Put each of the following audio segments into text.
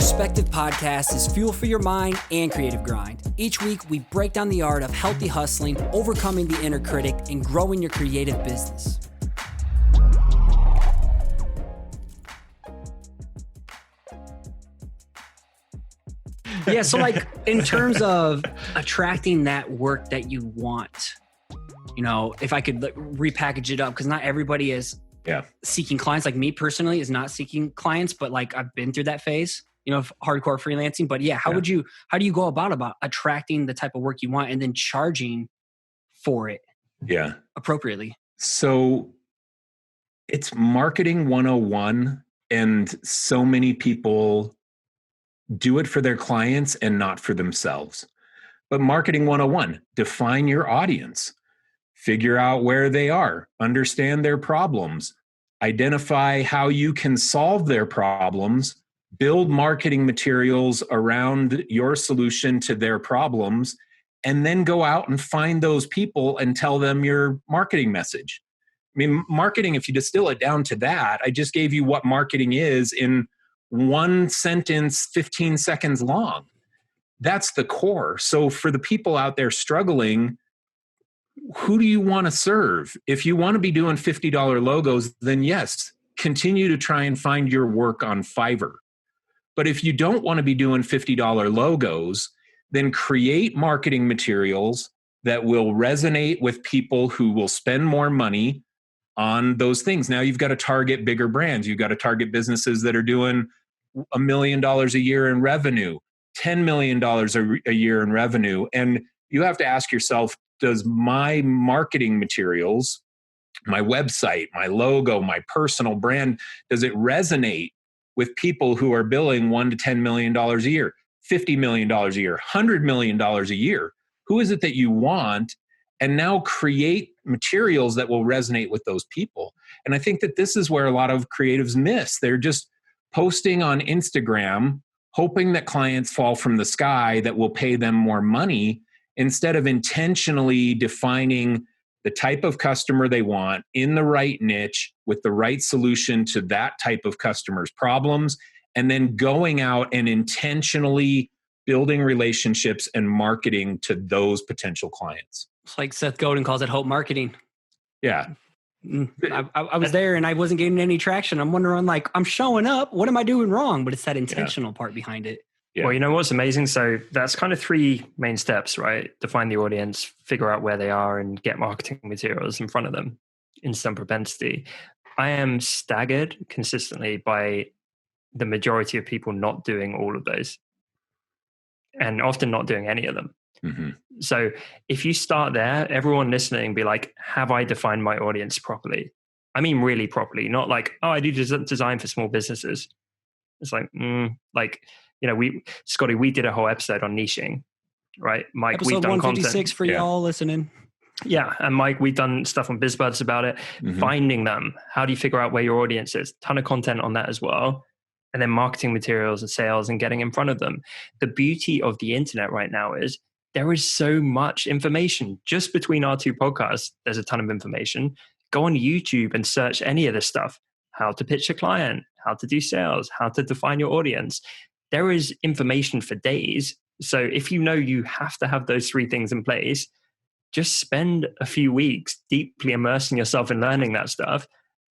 Perspective Podcast is fuel for your mind and creative grind. Each week, we break down the art of healthy hustling, overcoming the inner critic, and growing your creative business. Yeah, so like in terms of attracting that work that you want, you know, if I could repackage it up, because not everybody is seeking clients. Like me personally is not seeking clients, but like I've been through that phase, you know, of hardcore freelancing. But yeah, how do you go about attracting the type of work you want and then charging for it appropriately? So it's marketing 101, and so many people do it for their clients and not for themselves. But marketing 101, define your audience, figure out where they are, understand their problems, identify how you can solve their problems, build marketing materials around your solution to their problems, and then go out and find those people and tell them your marketing message. I mean, marketing, if you distill it down to that, I just gave you what marketing is in one sentence, 15 seconds long. That's the core. So for the people out there struggling, who do you want to serve? If you want to be doing $50 logos, then yes, continue to try and find your work on Fiverr. But if you don't want to be doing $50 logos, then create marketing materials that will resonate with people who will spend more money on those things. Now you've got to target bigger brands. You've got to target businesses that are doing $1 million a year in revenue, $10 million a year in revenue. And you have to ask yourself, does my marketing materials, my website, my logo, my personal brand, does it resonate with people who are billing $1 to $10 million a year, $50 million a year, $100 million a year? Who is it that you want? And now create materials that will resonate with those people. And I think that this is where a lot of creatives miss. They're just posting on Instagram, hoping that clients fall from the sky that will pay them more money, instead of intentionally defining the type of customer they want in the right niche with the right solution to that type of customer's problems, and then going out and intentionally building relationships and marketing to those potential clients. It's like Seth Godin calls it hope marketing. Yeah. I was there and I wasn't getting any traction. I'm wondering, like, I'm showing up. What am I doing wrong? But it's that intentional part behind it. Yeah. Well, you know what's amazing? So that's kind of three main steps, right? Define the audience, figure out where they are, and get marketing materials in front of them in some propensity. I am staggered consistently by the majority of people not doing all of those, and often not doing any of them. Mm-hmm. So if you start there, everyone listening be like, have I defined my audience properly? I mean, really properly, not like, oh, I do design for small businesses. It's like, you know, Scotty, we did a whole episode on niching, right? Mike, episode we've done 156 content for y'all listening. Yeah. And Mike, we've done stuff on Bizbuds about it. Mm-hmm. Finding them. How do you figure out where your audience is? Ton of content on that as well. And then marketing materials and sales and getting in front of them. The beauty of the internet right now is there is so much information. Just between our two podcasts, there's a ton of information. Go on YouTube and search any of this stuff. How to pitch a client, how to do sales, how to define your audience. There is information for days. So if you know you have to have those three things in place, just spend a few weeks deeply immersing yourself in learning that stuff,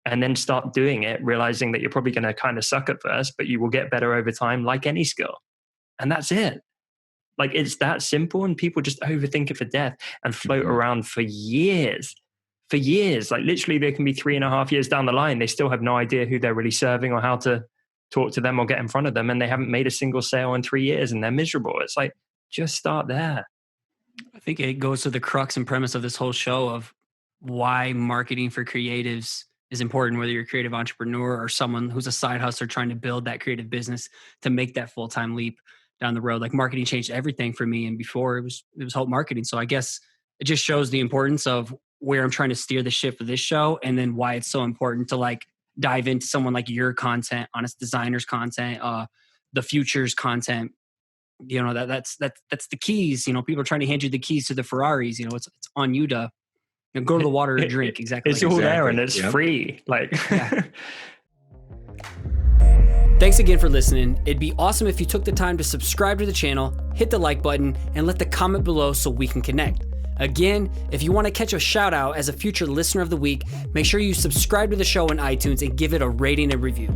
and then start doing it, realizing that you're probably going to kind of suck at first, but you will get better over time, like any skill. And that's it. Like, it's that simple, and people just overthink it for death and float around for years. For years, like literally they can be 3.5 years down the line. They still have no idea who they're really serving or how to talk to them or get in front of them. And they haven't made a single sale in 3 years and they're miserable. It's like, just start there. I think it goes to the crux and premise of this whole show of why marketing for creatives is important, whether you're a creative entrepreneur or someone who's a side hustler trying to build that creative business to make that full-time leap down the road. Like, marketing changed everything for me. And before it was hope marketing. So I guess it just shows the importance of where I'm trying to steer the ship for this show, and then why it's so important to like dive into someone like your content, Honest Designers content, the Futures content. You know, that's the keys. You know, people are trying to hand you the keys to the Ferraris. You know, it's on you to go to the water and drink. Exactly. It's all there and it's free. Like, Thanks again for listening. It'd be awesome if you took the time to subscribe to the channel, hit the like button, and let the comment below so we can connect. Again, if you want to catch a shout out as a future listener of the week, make sure you subscribe to the show on iTunes and give it a rating and review.